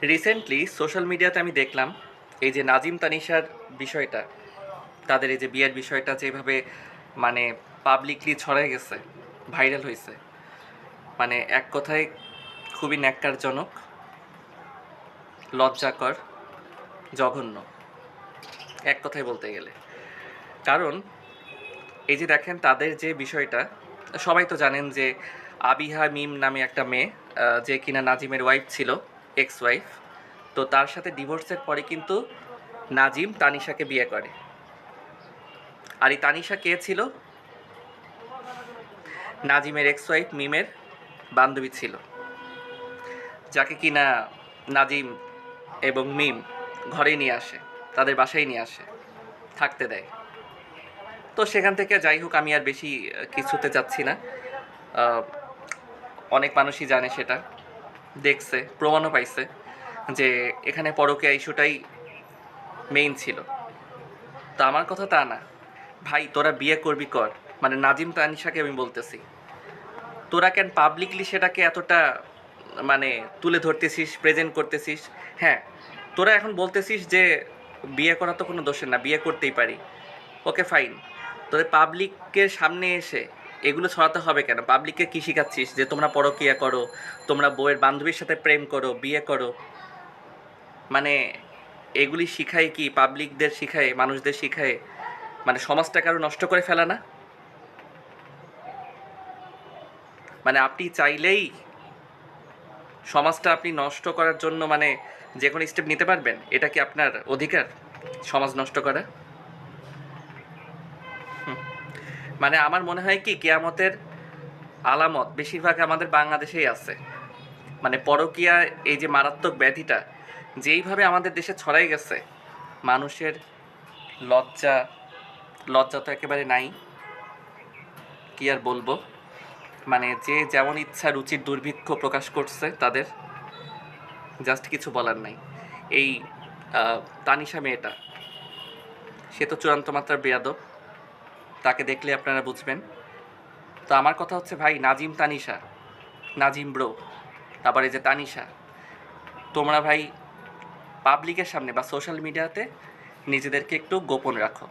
Recently social মিডিয়াতে আমি দেখলাম এই যে নাজিম তানিশার বিষয়টা, তাদের এই যে বিয়ের বিষয়টা যেভাবে মানে পাবলিকলি ছড়াই গেছে, ভাইরাল হয়েছে, মানে এক কথায় খুবই ন্যাক্কারজনক, লজ্জাকর, জঘন্য, এক কথায় বলতে গেলে। কারণ এই যে দেখেন তাদের যে বিষয়টা, সবাই তো জানেন যে আবিহা মিম নামে একটা মেয়ে, যে কিনা নাজিমের ওয়াইফ ছিল, এক্স ওয়াইফ। তো তার সাথে ডিভোর্সের পরে কিন্তু নাজিম তানিশাকে বিয়ে করে। আর এই তানিশা কে ছিল? নাজিমের এক্স ওয়াইফ মিমের বান্ধবী ছিল, যাকে কিনা নাজিম এবং মিম ঘরে নিয়ে আসে, তাদের বাসায় নিয়ে আসে, থাকতে দেয়। তো সেখান থেকে যাই হোক, আমি আর বেশি কিছুতে যাচ্ছি না। আহ, অনেক মানুষই জানে সেটা, দেখছে, প্রমাণও পাইছে যে এখানে পরকীয়া ইস্যুটাই মেইন ছিল। তো আমার কথা তা না, ভাই তোরা বিয়ে করবি কর, মানে নাজিম তানিশাকে আমি বলতেছি, তোরা কেন পাবলিকলি সেটাকে এতটা মানে তুলে ধরতেছিস, প্রেজেন্ট করতেছিস? হ্যাঁ, তোরা এখন বলতেছিস যে বিয়ে করা তো কোনো দোষের না, বিয়ে করতেই পারি। ওকে ফাইন, তোদের পাবলিকের সামনে এসে এগুলো ছড়াতে হবে কেন? পাবলিককে কী শেখাচ্ছিস যে তোমরা পরকীয়া করো, তোমরা বউয়ের বান্ধবীর সাথে প্রেম করো, বিয়ে করো? মানে এগুলি শিখায় কি পাবলিকদের শিখায়, মানুষদের শিখায় মানে সমাজটাকে আরও নষ্ট করে ফেলা না? মানে আপনি চাইলেই সমাজটা আপনি নষ্ট করার জন্য মানে যে কোনো স্টেপ নিতে পারবেন? এটা কি আপনার অধিকার, সমাজ নষ্ট করা? মানে আমার মনে হয় কি কিয়ামতের আলামত বেশিরভাগ আমাদের বাংলাদেশেই আছে। মানে পরকীয়া, এই যে মারাত্মক ব্যাধিটা যেইভাবে আমাদের দেশে ছড়াই গেছে, মানুষের লজ্জা, লজ্জা তো একেবারে নাই, কি আর বলবো। মানে যে যেমন ইচ্ছা রুচির দুর্ভিক্ষ প্রকাশ করছে তাদের, জাস্ট কিছু বলার নাই। এই তানিশা মেয়েটা, সে তো চূড়ান্ত মাত্রার বেয়াদব, তাকে দেখলে আপনারা বুঝবেন। তো আমার কথা হচ্ছে ভাই, নাজিম তানিশা, নাজিম ব্রো, তারপর এই যে তানিশা, তোমরা ভাই পাবলিকের সামনে বা সোশ্যাল মিডিয়াতে নিজেদেরকে একটু গোপন রাখো,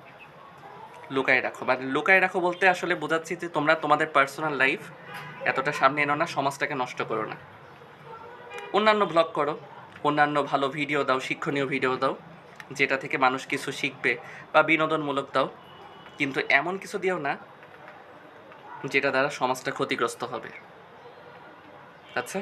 লুকায় রাখো। মানে লুকায় রাখো বলতে আসলে বোঝাচ্ছি যে তোমরা তোমাদের পার্সোনাল লাইফ এতটা সামনে এনো না, সমাজটাকে নষ্ট করো না। অন্যান্য ব্লগ করো, অন্যান্য ভালো ভিডিও দাও, শিক্ষণীয় ভিডিও দাও, যেটা থেকে মানুষ কিছু শিখবে, বা বিনোদনমূলক দাও, কিন্তু এমন কিছু দিও না যেটা দ্বারা সমাজটা ক্ষতিগ্রস্ত হবে। আচ্ছা।